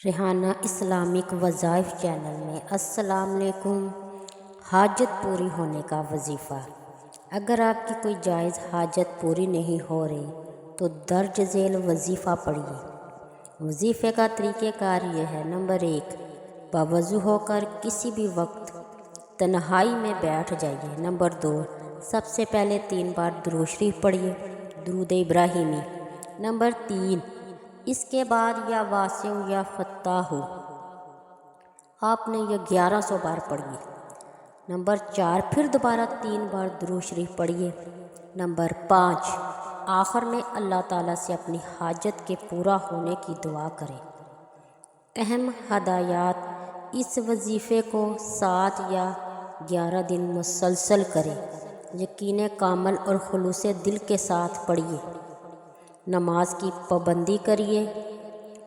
Rehana Islamic وظائف channel میں السلام علیکم۔ حاجت پوری ہونے کا وظیفہ۔ اگر آپ کی کوئی جائز حاجت پوری نہیں ہو رہی تو درج ذیل وظیفہ پڑھیے۔ وظیفے کا طریقہ کار یہ ہے: نمبر 1، باوضو ہو کر کسی بھی وقت تنہائی میں بیٹھ جائیے۔ نمبر 2، سب سے پہلے 3 بار درود شریف پڑھیے، درود ابراہیمی۔ نمبر 3، اس کے بعد یا واسع یا فتاح آپ نے یہ 1100 بار پڑھیے۔ نمبر 4، پھر دوبارہ 3 بار درود شریف پڑھیے۔ نمبر 5، آخر میں اللہ تعالیٰ سے اپنی حاجت کے پورا ہونے کی دعا کریں۔ اہم ہدایات: اس وظیفے کو 7 یا 11 دن مسلسل کریں۔ یقین کامل اور خلوص دل کے ساتھ پڑھیے۔ نماز کی پابندی کریے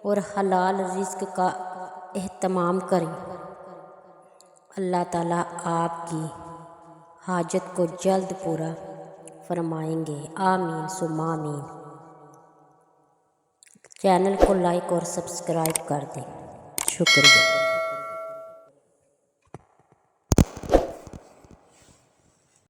اور حلال رزق کا اہتمام کریں۔ اللہ تعالیٰ آپ کی حاجت کو جلد پورا فرمائیں گے۔ آمین ثم آمین۔ چینل کو لائک اور سبسکرائب کر دیں۔ شکریہ۔